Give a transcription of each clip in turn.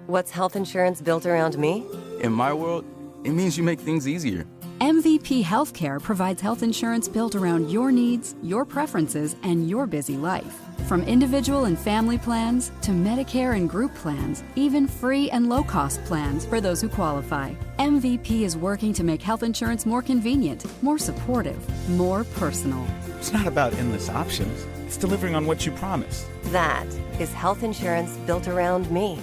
What's health insurance built around me? In my world, it means you make things easier. MVP Healthcare provides health insurance built around your needs, your preferences, and your busy life. From individual and family plans to Medicare and group plans, even free and low-cost plans for those who qualify. MVP is working to make health insurance more convenient, more supportive, more personal. It's not about endless options. It's delivering on what you promise. That is health insurance built around me.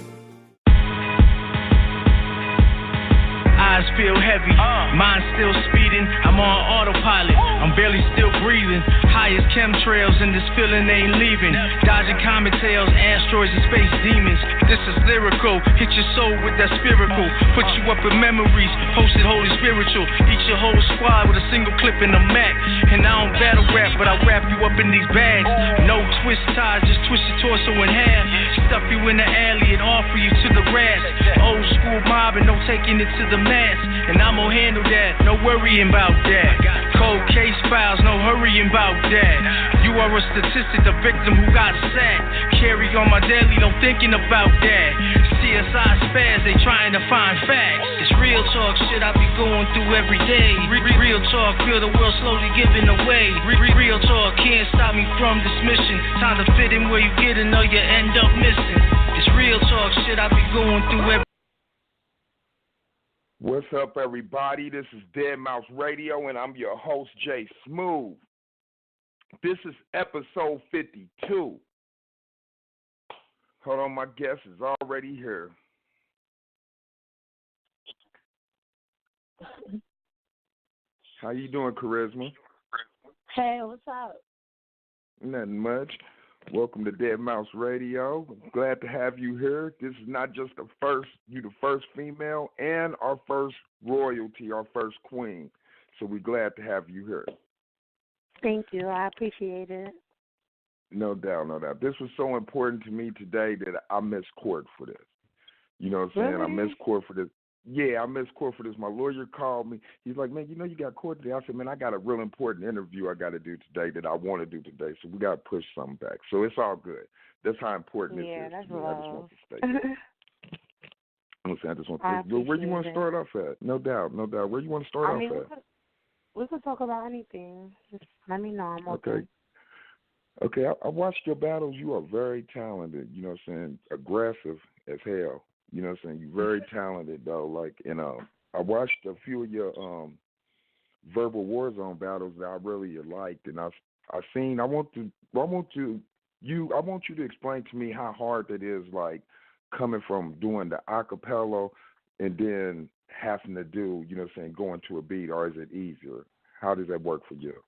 Eyes feel heavy, mind still speeding, I'm on autopilot, I'm barely still breathing, high as chemtrails and this feeling ain't leaving, dodging comet tails, asteroids and space demons, this is lyrical, hit your soul with that spherical, put you up in memories, posted holy spiritual, eat your whole squad with a single clip in the Mac, and I don't battle rap, but I wrap you up in these bags, no twist ties, just twist your torso in half, stuff you in the alley and offer you to the rats, old school mob and no taking it to the mat. And I'm gonna handle that, no worrying about that. Cold case files, no hurrying about that. You are a statistic, the victim who got sacked. Carry on my daily, no thinking about that. CSI spaz, they trying to find facts. It's real talk shit I be going through every day. Real talk, feel the world slowly giving away. Real talk, can't stop me from this mission. Time to fit in where you get in or you end up missing. It's real talk shit I be going through every day. What's up, everybody? This is Dead Mouse Radio, and I'm your host, Jay Smooth. This is episode 52. Hold on, my guest is already here. How you doing, Charisma? Hey, what's up? Nothing much. Welcome to Dead Mouse Radio. Glad to have you here. This is not just the first female and our first royalty, our first queen. So we're glad to have you here. Thank you. I appreciate it. No doubt, no doubt. This was so important to me today that I missed court for this. You know what I'm saying? Really? I missed court for this. Yeah, I missed court for this. My lawyer called me. He's like, man, you got court today. I said, man, I got a real important interview I got to do today that I want to do today. So we got to push something back. So it's all good. That's how important this is. That's to me. love. I just want to stay there. I just want to. Well, where you want to start off at? No doubt, no doubt. Where you want to start off at? We could talk about anything. Just let me know. I'm okay. Okay, I watched your battles. You are very talented. You know what I'm saying? Aggressive as hell. You know what I'm saying? You're very talented, though. Like, I watched a few of your verbal Warzone battles that I really liked, and I want you to explain to me how hard it is, like coming from doing the acapella and then having to do, you know what I'm saying, going to a beat, or is it easier? How does that work for you?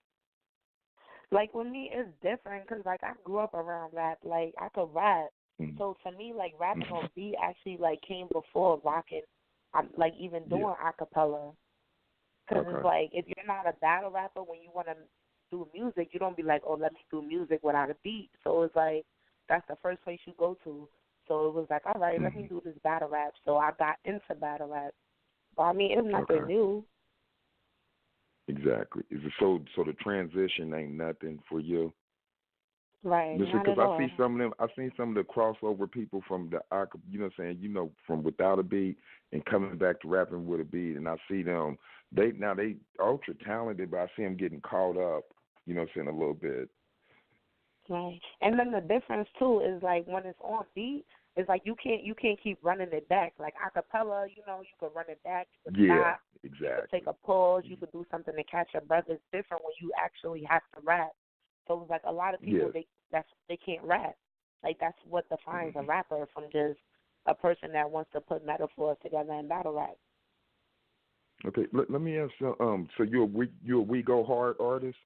Like, with me, it's different because, like, I grew up around rap. Like, I could rap. Mm-hmm. So, to me, like, rapping on beat actually, like, came before rocking, like, even doing acapella. Because it's like, if you're not a battle rapper, when you want to do music, you don't be like, oh, let me do music without a beat. So, it's like, that's the first place you go to. So, it was like, all right, let me do this battle rap. So, I got into battle rap. But, I mean, it's nothing new. Exactly. Is it so the transition ain't nothing for you? Right. Because I see some of them. I seen some of the crossover people from the, you know, what I'm saying, from without a beat and coming back to rapping with a beat, and I see them. They ultra talented, but I see them getting caught up. You know, what I'm saying, a little bit. Right. And then the difference too is like when it's on beat, it's like you can't keep running it back. Like acapella, you can run it back. You can stop. Exactly. You can take a pause. You can do something to catch your breath. It's different when you actually have to rap. So it's like a lot of people they can't rap. Like that's what defines a rapper from just a person that wants to put metaphors together and battle rap. Okay, let me ask you. So you're a We Go Hard artist?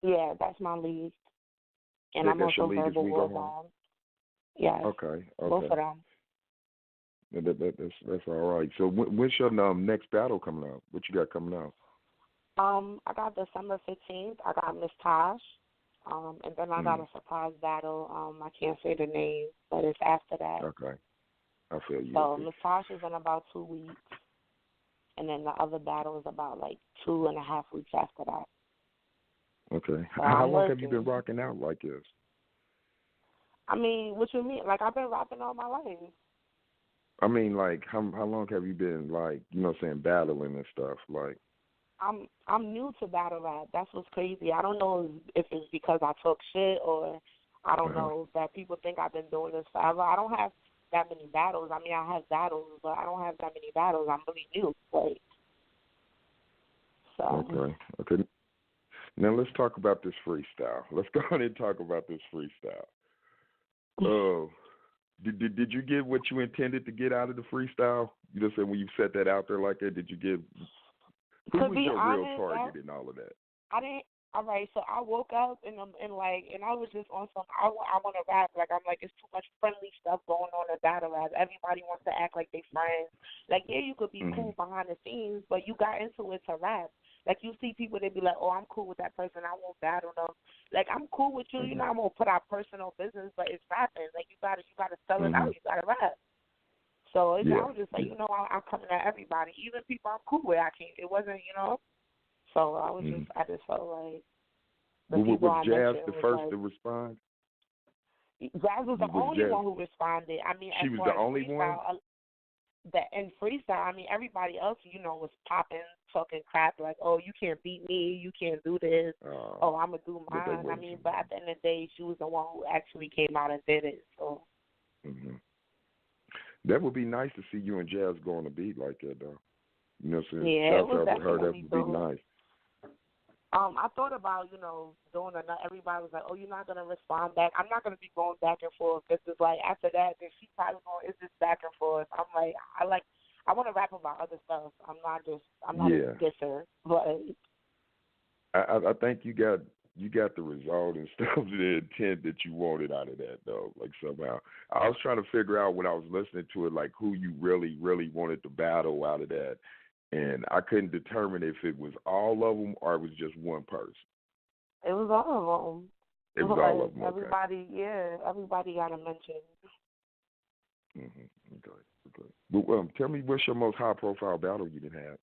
Yeah, that's my lead, and I'm also verbal Warzone. Yeah. Okay. Both of them. That's all right. So when's your next battle coming out? What you got coming out? I got December 15th. I got Miss Tosh. And then I got a surprise battle. I can't say the name, but it's after that. Okay. I feel you. So Miss Tosh is in about 2 weeks. And then the other battle is about like 2.5 weeks after that. Okay. How long have you been rocking out like this? I mean, what you mean? Like, I've been rapping all my life. I mean, like, how long have you been, like, you know what I'm saying, battling and stuff? Like, I'm new to battle rap. That's what's crazy. I don't know if it's because I talk shit or I don't know that people think I've been doing this forever. I don't have that many battles. I mean, I have battles, but I don't have that many battles. I'm really new. Like, so. Okay. Now let's talk about this freestyle. Let's go ahead and talk about this freestyle. Did you get what you intended to get out of the freestyle? You know, saying when you set that out there like that, did you get who was your real target and all of that? I didn't. All right, so I woke up and I was just on some. I want to rap. Like, I'm like, it's too much friendly stuff going on in battle rap. Everybody wants to act like they friends. Like, yeah, you could be cool behind the scenes, but you got into it to rap. Like, you see people, they be like, oh, I'm cool with that person. I won't battle them. Like, I'm cool with you. You know, I'm gonna put out personal business, but it's rapping. Like, you gotta sell it out. You gotta rap. So I was just like, you know, I'm coming at everybody, even people I'm cool with. It wasn't, you know. So I was I just felt like the people was Jazz the first to respond? Jazz was the only one who responded. I mean, she was the only one. In freestyle, I mean, everybody else, you know, was popping, talking crap like, "Oh, you can't beat me, you can't do this. Oh, I'm gonna do mine." I mean, but at the end of the day, she was the one who actually came out and did it. So. That would be nice to see you and Jazz go on a beat like that, though. You know what I'm saying? Yeah, it was definitely that would be nice. I thought about, you know, doing another. Everybody was like, "Oh, you're not gonna respond back." I'm not gonna be going back and forth. This is like after that, then she probably going, "It's just back and forth." I'm like, I want to rap about other stuff. I'm not a disser, but I think you got the result and stuff, the intent that you wanted out of that, though. Like, somehow, I was trying to figure out when I was listening to it, like, who you really, really wanted to battle out of that. And I couldn't determine if it was all of them or it was just one person. It was all of them. It was all of them. Everybody, everybody got a mention. Okay. But tell me, what's your most high-profile battle you didn't have?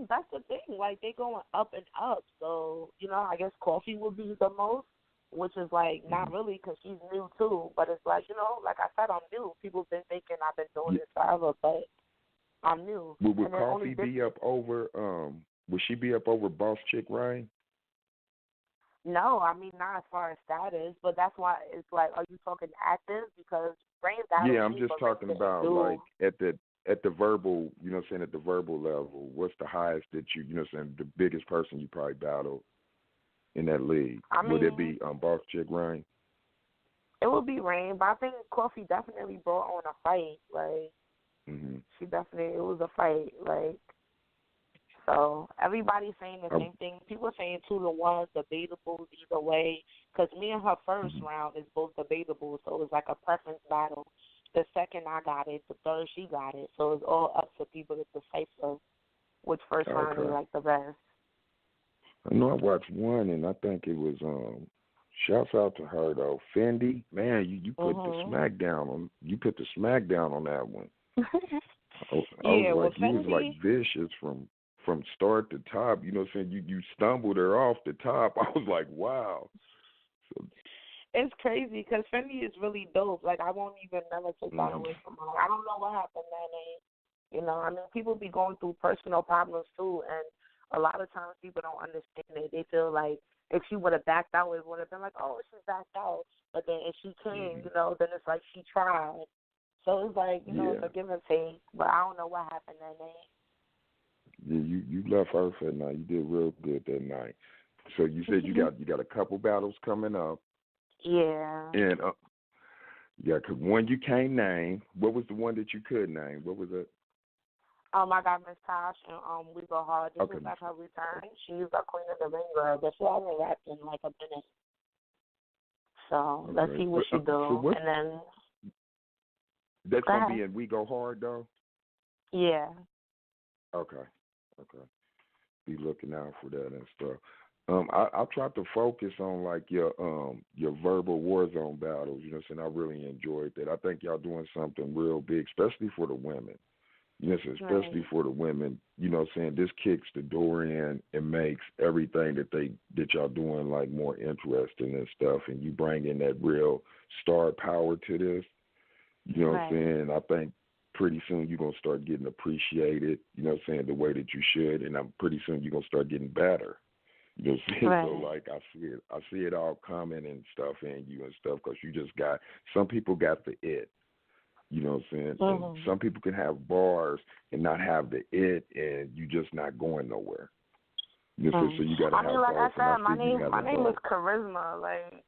That's the thing. Like, they going up and up. So, you know, I guess Coffee would be the most, which is like not really because she's new too. But it's like, you know, like I said, I'm new. People been thinking I've been doing this forever, but I'm new. Would Coffee be up over? Would she be up over Boss Chick Ryan? No, I mean not as far as status, but that's why it's like, are you talking active? Because Rain battle. Yeah, I'm just talking about like at the verbal, you know what I'm saying, at the verbal level. What's the highest that you know what I'm saying, the biggest person you probably battled in that league? Would it be Boss Chick Ryan? It would be Rain, but I think Coffee definitely brought on a fight. Like, she definitely, it was a fight. Like, so everybody's saying the same thing. People saying 2-1, debatable either way. Because me and her first round is both debatable, so it's like a preference battle. The second I got it, the third she got it. So it's all up to people to decipher which first round they like the best. I know I watched one, and I think it was shouts out to her though, Fendi. Man, you put the smack down on that one. I was like, you was like vicious from start to top. You know what I'm saying? You stumbled her off the top. I was like, wow. So, it's crazy because Fendi is really dope. Like, I won't even never take that away from her. I don't know what happened that night. You know, I mean, people be going through personal problems too, and a lot of times people don't understand it. They feel like if she would have backed out, it would have been like, oh, she backed out. But then if she came, you know, then it's like she tried. So it's like, you know, it's a give and take. But I don't know what happened that night. Yeah, you left Earth that night. You did real good that night. So you said you got a couple battles coming up. Yeah. And cause one you can't name. What was the one that you could name? What was it? I got Miss Tosh and We Go Hard. This is like her return. She's a queen of the ring girl, but she hasn't rapped in like a minute. So let's see what she do. And then that's gonna be in We Go Hard though? Yeah. Okay. Be looking out for that and stuff. I tried to focus on like your verbal Warzone battles. You know what I'm saying? I really enjoyed that. I think y'all doing something real big, especially for the women. You know, especially for the women. You know what I'm saying? This kicks the door in and makes everything that y'all doing like more interesting and stuff. And you bring in that real star power to this. You know what I'm saying? I think pretty soon you're going to start getting appreciated, you know what I'm saying, the way that you should, and I'm pretty soon you're going to start getting better. You know what I'm saying? Right. So, like, I see it all coming and stuff in you and stuff because you just got, some people got the it. You know what I'm saying? And some people can have bars and not have the it, and you just not going nowhere. You know, so you got to have like bars. I said, my name is Charisma, like,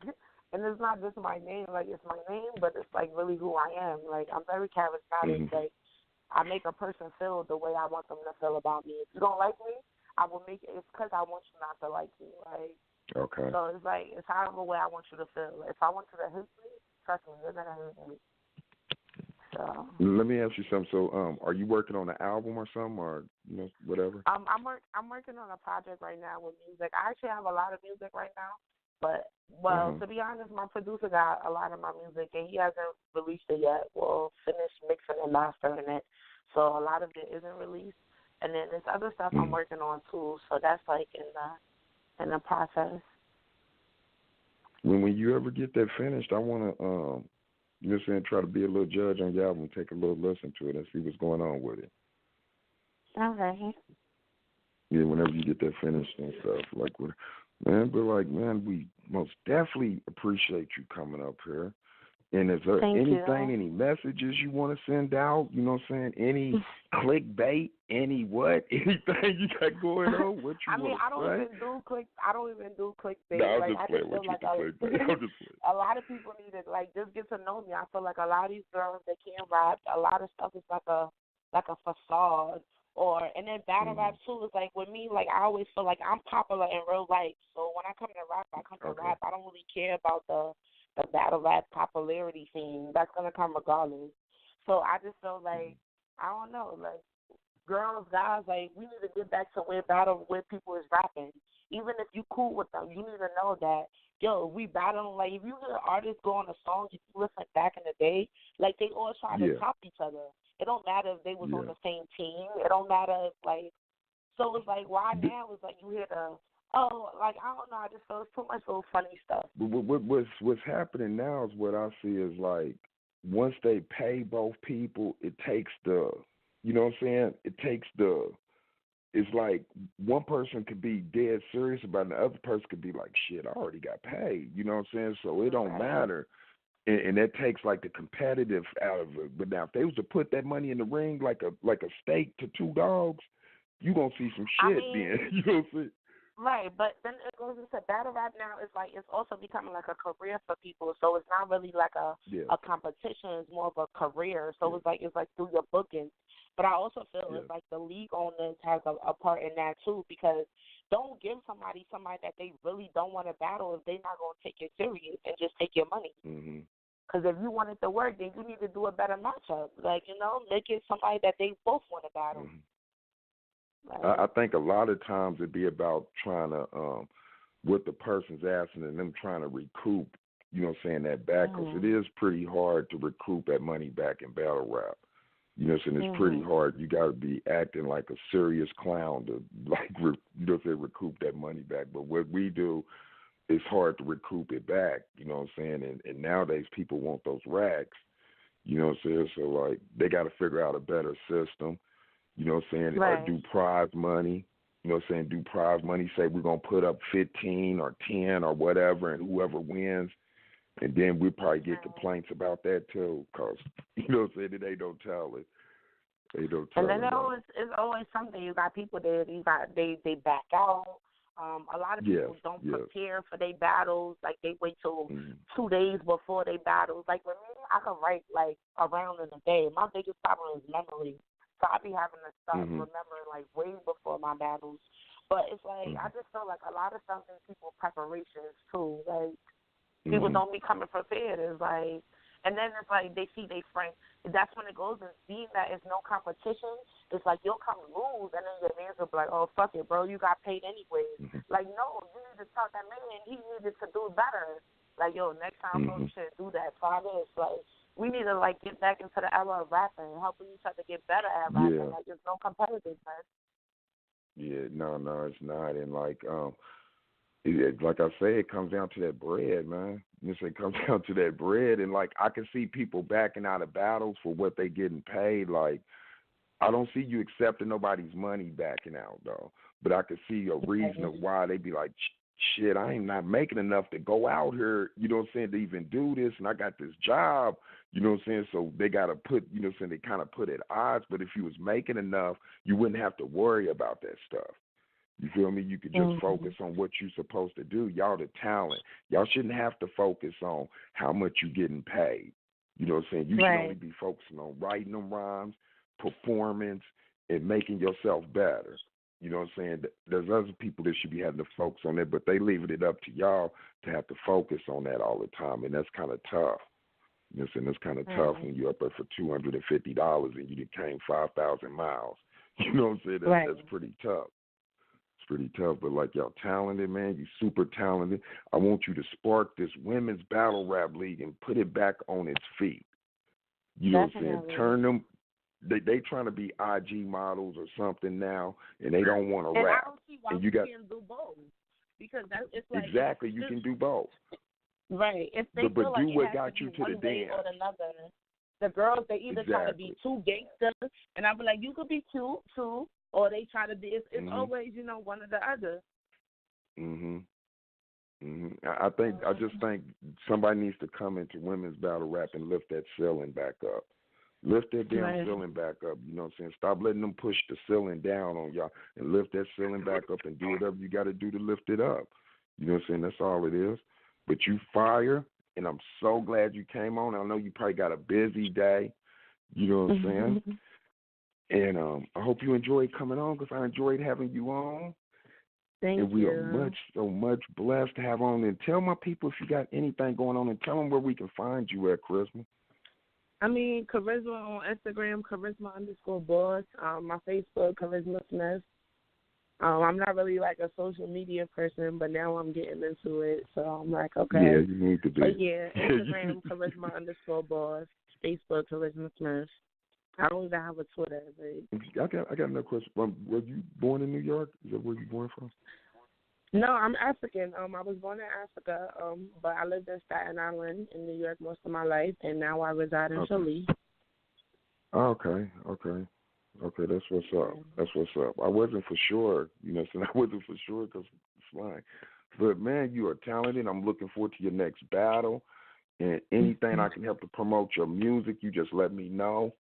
and it's not just my name, like, it's my name, but it's, like, really who I am. Like, I'm very charismatic. Like, I make a person feel the way I want them to feel about me. If you don't like me, I will make it. It's because I want you not to like me. Like, okay. So it's like, it's however way I want you to feel. If I want you to hate me, trust me, you're going to hate me. So. Let me ask you something. So, are you working on an album or something, or you know, whatever? I'm working on a project right now with music. I actually have a lot of music right now, but to be honest, my producer got a lot of my music and he hasn't released it yet. We'll finish mixing and mastering it, so a lot of it isn't released. And then there's other stuff I'm working on too, so that's like in the process. When you ever get that finished, I want to you know what I'm saying, try to be a little judge on your album, take a little listen to it and see what's going on with it. Okay. Yeah, whenever you get that finished and stuff. Like, man, we most definitely appreciate you coming up here. And is there any messages you want to send out? You know what I'm saying? Any clickbait? Any what? Anything you got going on? What you I don't say? even do clickbait. No, like, I just play. A lot of people need to just get to know me. I feel like a lot of these girls, they can't rap. A lot of stuff is like a facade. And then battle rap too is like with me, like I always feel like I'm popular in real life. So when I come to rap, I come to rap. I don't really care about the battle rap popularity thing. That's gonna come regardless. So I just feel like I don't know, like girls, guys, like we need to get back to where people is rapping. Even if you cool with them, you need to know that we battling. Like if you hear artists go on a song, if you listen back in the day, like they all try to top each other. It don't matter if they was on the same team. It don't matter if so it's like why now is like you hear I don't know, I just feel it's too much little funny stuff. What's happening now is what I see is like once they pay both people, it takes you know what I'm saying? It's like one person could be dead serious about it, and the other person could be like, shit, I already got paid. You know what I'm saying? So it don't matter. And that takes like the competitive out of it. But now if they was to put that money in the ring like a steak to two dogs, you gonna see some shit then. You know what I'm saying? Right, but then it goes into battle rap now. It's like it's also becoming like a career for people. So it's not really like a competition. It's more of a career. So it's like through your bookings. But I also feel it's like the league owners has a part in that too, because don't give somebody that they really don't want to battle if they're not going to take it serious and just take your money. Because if you want it to work, then you need to do a better matchup. Like, make it somebody that they both want to battle. I think a lot of times it'd be about trying to, what the person's asking and them trying to recoup, you know what I'm saying, that back. Because it is pretty hard to recoup that money back in battle rap. You know what I'm saying? It's pretty hard. You got to be acting like a serious clown to, you know what I'm saying, recoup that money back. But what we do, it's hard to recoup it back, you know what I'm saying? And nowadays people want those racks, you know what I'm saying? So, like, they got to figure out a better system. You know what I'm saying? Right. Or do prize money. You know what I'm saying? Do prize money. Say we're going to put up 15 or 10 or whatever, and whoever wins. And then we'll probably get complaints about that, too, because, you know what I'm saying, they don't tell it. They don't tell it. And then it's always something. You got people they back out. A lot of people don't prepare for their battles. Like, they wait till 2 days before they battles. Like, with me, I can write, like, around in a day. My biggest problem is memory. So I be having to start remembering, like, way before my battles. But it's like, I just feel like a lot of stuff in people's preparations, too. Like, people don't be coming prepared. It's like, and then it's like they see they friend. That's when it goes, and being that it's no competition, it's like you'll come lose, and then your fans will be like, oh, fuck it, bro, you got paid anyways. Like, no, you need to tell that man he needed to do better. Like, yo, next time, bro, you shouldn't do that. So I guess, like, we need to, like, get back into the era of rapping, helping each other get better at rapping. Like, there's no competitiveness. Yeah, no, it's not. And, like, like I say, it comes down to that bread, man. It comes down to that bread, and like I can see people backing out of battles for what they getting paid. Like I don't see you accepting nobody's money backing out though, but I can see a reason of why they be like, shit, I ain't not making enough to go out here, you know what I'm saying, to even do this, and I got this job, you know what I'm saying, so they got to put, you know what I'm saying, they kind of put at odds, but if you was making enough, you wouldn't have to worry about that stuff. You feel me? You could just focus on what you're supposed to do. Y'all the talent. Y'all shouldn't have to focus on how much you getting paid. You know what I'm saying? You should only be focusing on writing them rhymes, performance, and making yourself better. You know what I'm saying? There's other people that should be having to focus on that, but they leaving it up to y'all to have to focus on that all the time, and that's kind of tough. You know what I'm saying? That's kind of tough when you're up there for $250 and you came 5,000 miles. You know what I'm saying? That's pretty tough. It's pretty tough, but like y'all talented, man. You super talented. I want you to spark this women's battle rap league and put it back on its feet. You know what I'm saying? Turn them. They trying to be IG models or something now, and they don't want to rap. I don't see why and you can do both, because it's like exactly you can do both. Right. If they but feel do like what got you to the dance dance. or another, the girls they either try to be too gangster, and I be like, you could be cute too, or they try to be. It's always one or the other. I just think somebody needs to come into women's battle rap and lift that ceiling back up. Lift that damn ceiling back up, you know what I'm saying? Stop letting them push the ceiling down on y'all and lift that ceiling back up and do whatever you got to do to lift it up. You know what I'm saying? That's all it is. But you fire, and I'm so glad you came on. I know you probably got a busy day, you know what I'm saying? And I hope you enjoyed coming on, because I enjoyed having you on. Thank you. And we are so much blessed to have on. And tell my people if you got anything going on, and tell them where we can find you at, Charisma. I mean, Charisma on Instagram, Charisma_boss. My Facebook, Charisma Smith. I'm not really like a social media person, but now I'm getting into it. So I'm like, okay. Yeah, you need to be. But yeah, Instagram, Charisma_boss. Facebook, Charisma Smith. I don't even have a Twitter. But I got another question. Were you born in New York? Is that where you born from? No, I'm African. I was born in Africa, but I lived in Staten Island in New York most of my life, and now I reside in Philly. Okay. That's what's up. I wasn't for sure, you know. So I wasn't for sure because it's flying. But man, you are talented. I'm looking forward to your next battle, and anything I can help to promote your music, you just let me know.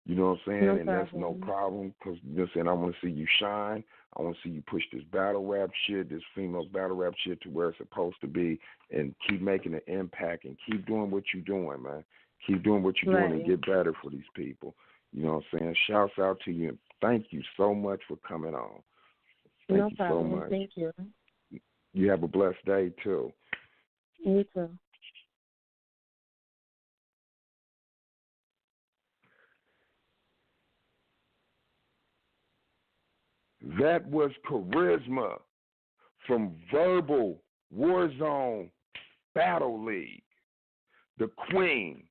You know what I'm saying? And that's no problem, because you know what I'm saying, I want to see you shine. I want to see you push this battle rap shit, this female battle rap shit, to where it's supposed to be, and keep making an impact and keep doing what you're doing, man. Keep doing what you're doing and get better for these people. You know what I'm saying? Shouts out to you, and thank you so much for coming on. Thank you so much. Thank you. You have a blessed day, too. You too. That was Charisma from Verbal Warzone Battle League, the queen.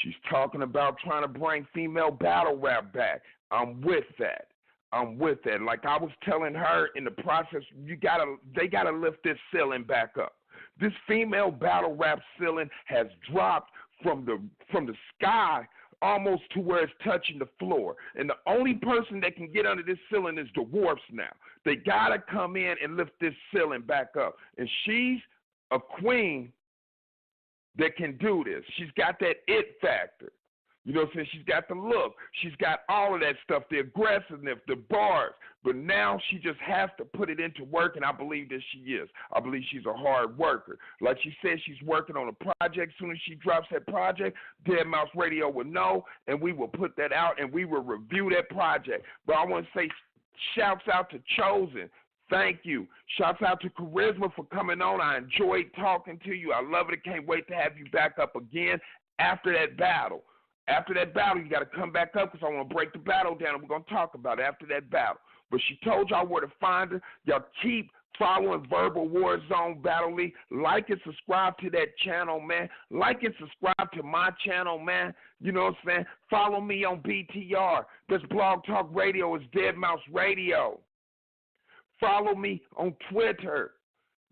She's talking about trying to bring female battle rap back. I'm with that. Like I was telling her in the process, they gotta lift this ceiling back up. This female battle rap ceiling has dropped from the sky almost to where it's touching the floor. And the only person that can get under this ceiling is the Dwarfs now. They got to come in and lift this ceiling back up. And she's a queen that can do this. She's got that it factor. You know what I'm saying? She's got the look. She's got all of that stuff, the aggressiveness, the bars. But now she just has to put it into work, and I believe that she is. I believe she's a hard worker. Like she said, she's working on a project. As soon as she drops that project, Dead Mouse Radio will know, and we will put that out, and we will review that project. But I want to say shouts out to Chosen. Thank you. Shouts out to Charisma for coming on. I enjoyed talking to you. I love it. I can't wait to have you back up again after that battle. After that battle, you got to come back up, because I want to break the battle down, and we're going to talk about it after that battle. But she told y'all where to find her. Y'all keep following Verbal Warzone Battle League. Like and subscribe to that channel, man. Like and subscribe to my channel, man. You know what I'm saying? Follow me on BTR. This Blog Talk Radio is Dead Mouse Radio. Follow me on Twitter.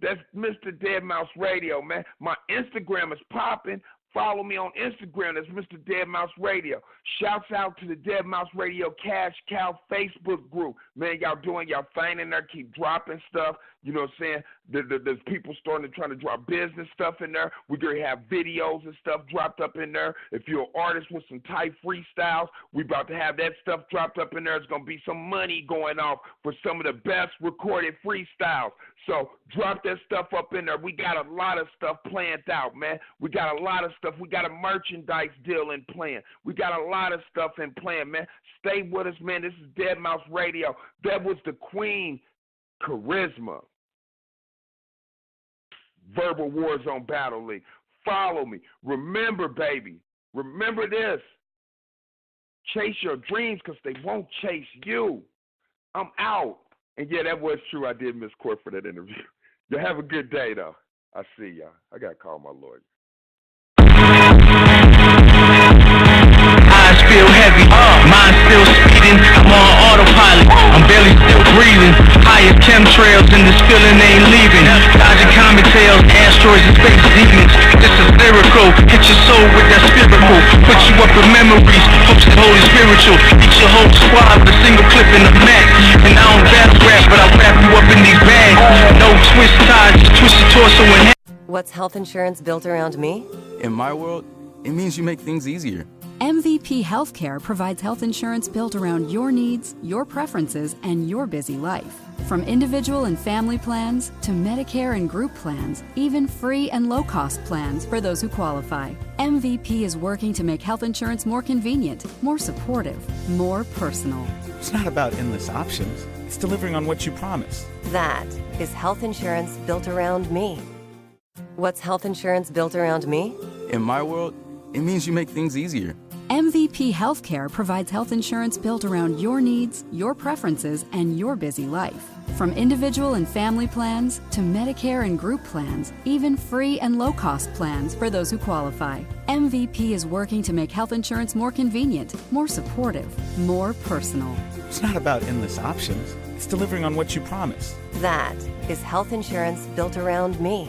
That's Mr. Dead Mouse Radio, man. My Instagram is popping. Follow me on Instagram. That's Mr. Dead Mouse Radio. Shouts out to the Dead Mouse Radio Cash Cow Facebook group. Man, y'all doing y'all thing in there. Keep dropping stuff. You know what I'm saying? There's people trying to drop business stuff in there. We're going to have videos and stuff dropped up in there. If you're an artist with some tight freestyles, we about to have that stuff dropped up in there. There's going to be some money going off for some of the best recorded freestyles. So drop that stuff up in there. We got a lot of stuff planned out, man. We got a lot of stuff. We got a merchandise deal in plan. We got a lot of stuff in plan, man. Stay with us, man. This is Dead Mouse Radio. That was the Queen Charisma. Verbal Warzone Battle League. Follow me. Remember, baby. Remember this. Chase your dreams because they won't chase you. I'm out. And yeah, that was true. I did miss court for that interview. You have a good day, though. I see y'all. I got to call my lawyer. Eyes feel heavy, mind still speeding. I'm on autopilot, I'm barely still breathing. Highest chemtrails and this feeling ain't leaving. Dodging comet tails, asteroids and space demons. This is lyrical, hit your soul with that spiritual. Put you up in memories, hopes that holy spiritual. Eat your whole squad with a single clip in the Mac. And I don't battle rap, but I wrap you up in these bags. No twist ties, just twist your torso in half. What's health insurance built around me? In my world, it means you make things easier. MVP Healthcare provides health insurance built around your needs, your preferences, and your busy life. From individual and family plans to Medicare and group plans, even free and low-cost plans for those who qualify. MVP is working to make health insurance more convenient, more supportive, more personal. It's not about endless options. It's delivering on what you promise. That is health insurance built around me. What's health insurance built around me? In my world, it means you make things easier. MVP Healthcare provides health insurance built around your needs, your preferences, and your busy life. From individual and family plans to Medicare and group plans, even free and low-cost plans for those who qualify. MVP is working to make health insurance more convenient, more supportive, more personal. It's not about endless options. It's delivering on what you promise. That is health insurance built around me.